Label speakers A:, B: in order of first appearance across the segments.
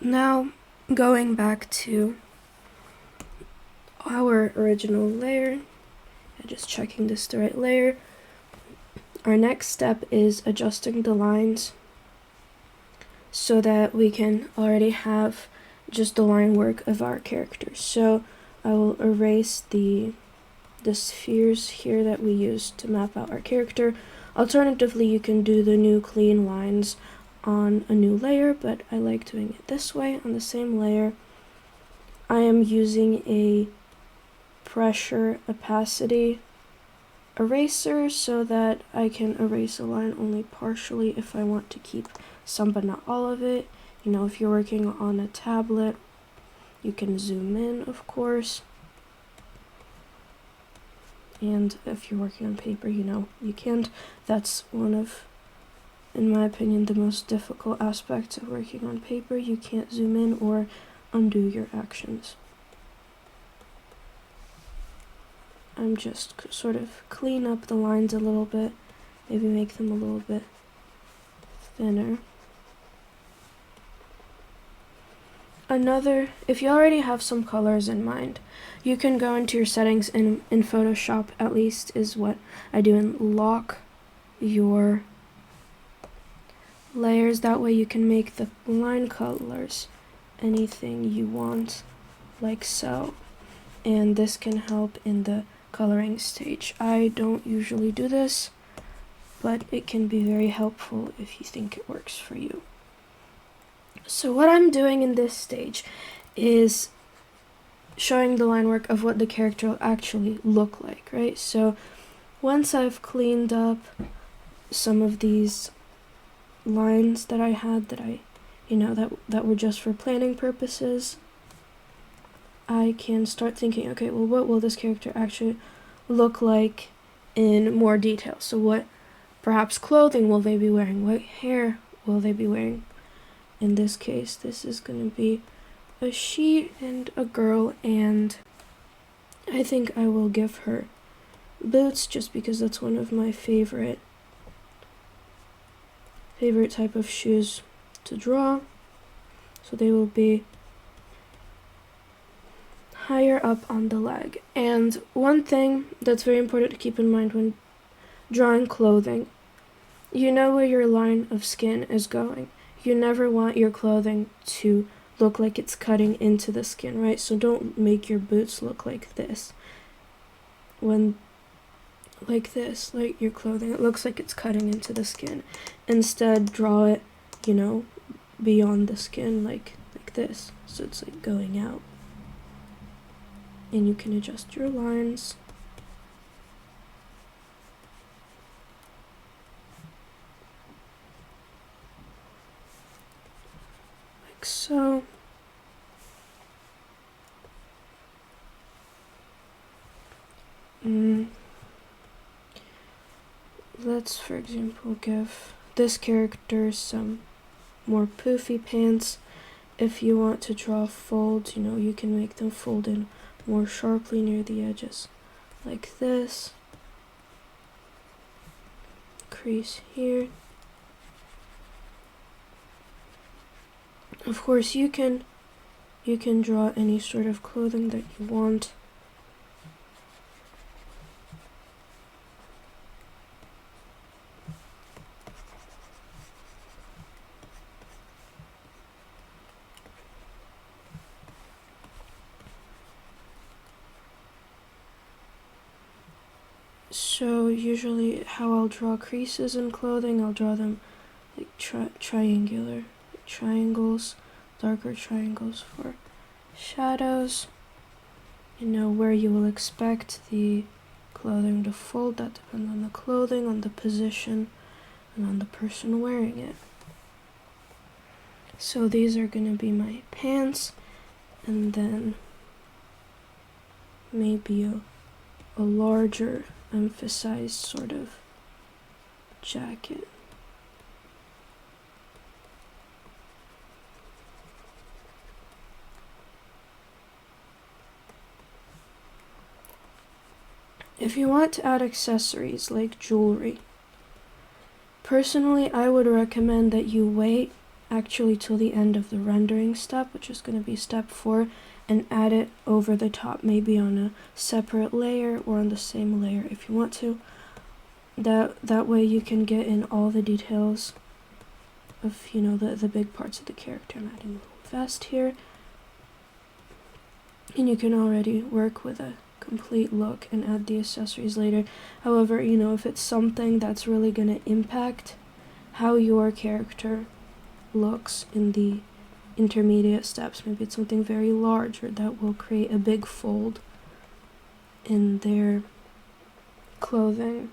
A: Now, going back to our original layer, just checking this the right layer, our next step is adjusting the lines so that we can already have just the line work of our characters. So I will erase the spheres here that we used to map out our character. Alternatively, you can do the new clean lines on a new layer, but I like doing it this way on the same layer. I am using a pressure opacity eraser so that I can erase a line only partially if I want to keep some but not all of it. You know, if you're working on a tablet, you can zoom in, of course. And if you're working on paper, you know, you can't. That's one of, in my opinion, the most difficult aspects of working on paper. You can't zoom in or undo your actions. I'm just sort of clean up the lines a little bit, maybe make them a little bit thinner. If you already have some colors in mind, you can go into your settings in Photoshop, at least is what I do, and lock your layers. That way you can make the line colors anything you want, like so. And this can help in the coloring stage. I don't usually do this, but it can be very helpful if you think it works for you. So what I'm doing in this stage is showing the line work of what the character will actually look like, right? So once I've cleaned up some of these lines that I had that were just for planning purposes, I can start thinking, okay, well, what will this character actually look like in more detail? So what perhaps clothing will they be wearing? What hair will they be wearing? In this case, this is going to be a she and a girl, and I think I will give her boots just because that's one of my favorite type of shoes to draw. So they will be higher up on the leg. And one thing that's very important to keep in mind when drawing clothing, you know where your line of skin is going. You never want your clothing to look like it's cutting into the skin, right? So don't make your boots look like this. Like this, like your clothing, it looks like it's cutting into the skin. Instead, draw it, beyond the skin, like this. So it's like going out. And you can adjust your lines. Like so. Let's, for example, give this character some more poofy pants. If you want to draw folds, you can make them fold in more sharply near the edges, like this. Crease here. Of course, you can draw any sort of clothing that you want. So usually how I'll draw creases in clothing, I'll draw them like triangular triangles, darker triangles for shadows. Where you will expect the clothing to fold, that depends on the clothing, on the position, and on the person wearing it. So these are going to be my pants, and then maybe a larger emphasized sort of jacket. If you want to add accessories like jewelry, personally I would recommend that you wait actually till the end of the rendering step, which is going to be step 4, and add it over the top, maybe on a separate layer or on the same layer if you want to. That way you can get in all the details of, you know, the big parts of the character. I'm adding a little vest here, and you can already work with a complete look and add the accessories later. However, you know, if it's something that's really going to impact how your character looks in the intermediate steps, maybe it's something very large or that will create a big fold in their clothing,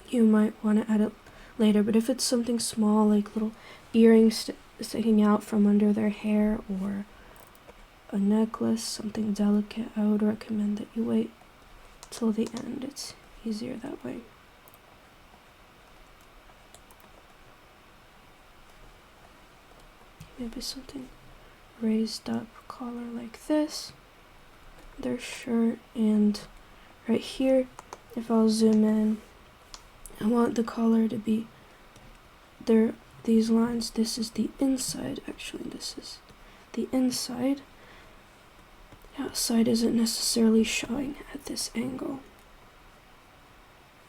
A: you might want to add it later. But if it's something small, like little earrings sticking out from under their hair, or a necklace, something delicate, I would recommend that you wait till the end. It's easier that way. Maybe something raised up collar like this, their shirt, and right here, if I'll zoom in, I want the collar to be there. These lines, this is the inside, actually this is the inside. The outside isn't necessarily showing at this angle.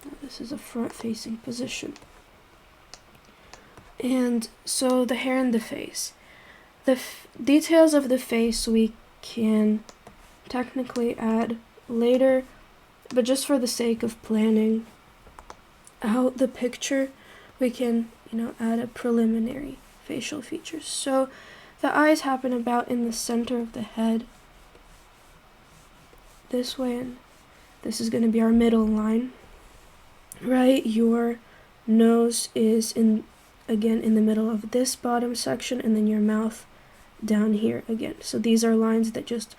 A: Now this is a front facing position. And so the hair and the face. The details of the face we can technically add later, but just for the sake of planning out the picture, we can, you know, add a preliminary facial features. So the eyes happen about in the center of the head, this way, and this is going to be our middle line, right? Your nose is again in the middle of this bottom section, and then your mouth down here again. So these are lines that just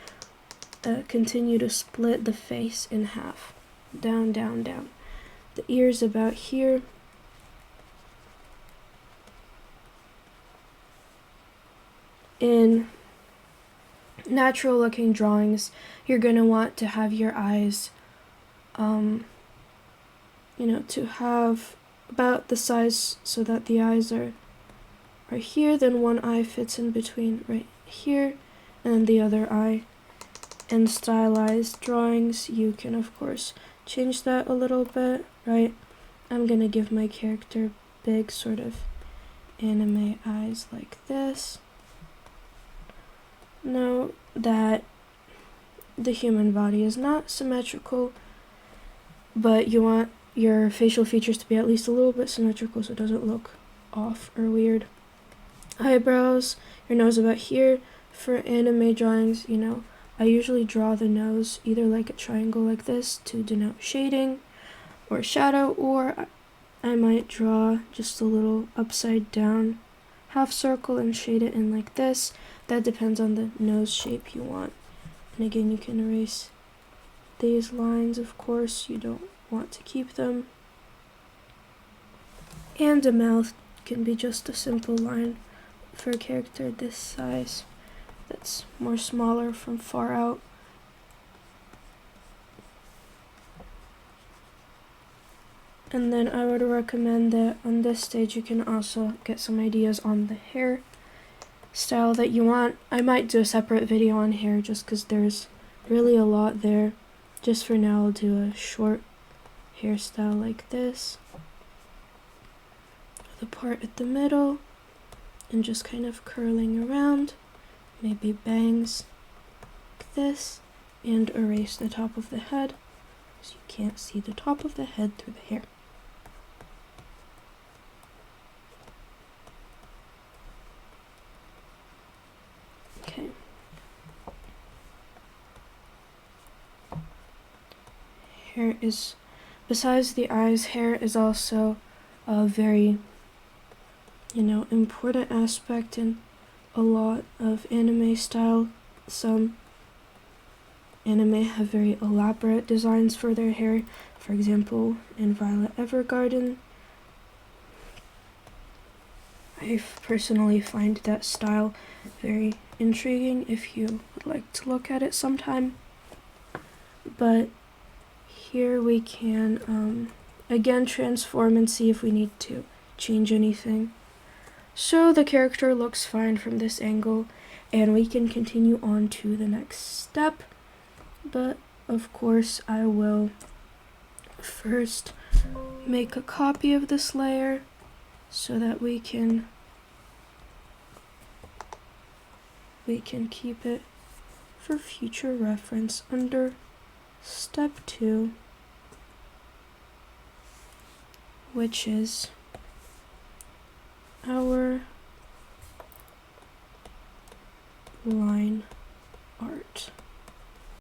A: continue to split the face in half, down, down, down. The ears about here. In natural looking drawings, you're going to want to have your eyes, you know, to have about the size so that the eyes are here, then one eye fits in between right here, and the other eye. In stylized drawings, you can of course change that a little bit, right? I'm gonna give my character big sort of anime eyes like this. Know that the human body is not symmetrical, but you want your facial features to be at least a little bit symmetrical so it doesn't look off or weird. Eyebrows, your nose about here. For anime drawings, you know, I usually draw the nose either like a triangle like this to denote shading or shadow, or I might draw just a little upside down half circle and shade it in like this. That depends on the nose shape you want. And again, you can erase these lines, of course, you don't want to keep them. And a mouth can be just a simple line for a character this size that's more smaller from far out. And then I would recommend that on this stage you can also get some ideas on the hair style that you want. I might do a separate video on hair just because there's really a lot there. Just for now, I'll do a short hairstyle like this. The part at the middle, and just kind of curling around, maybe bangs like this, and erase the top of the head so you can't see the top of the head through the hair. Okay. Hair is, besides the eyes, hair is also a very, you know, important aspect in a lot of anime style. Some anime have very elaborate designs for their hair. For example, in Violet Evergarden, I personally find that style very intriguing if you would like to look at it sometime. But here we can again transform and see if we need to change anything. So the character looks fine from this angle, and we can continue on to the next step. But of course I will first make a copy of this layer so that we can keep it for future reference under step 2, which is our line art.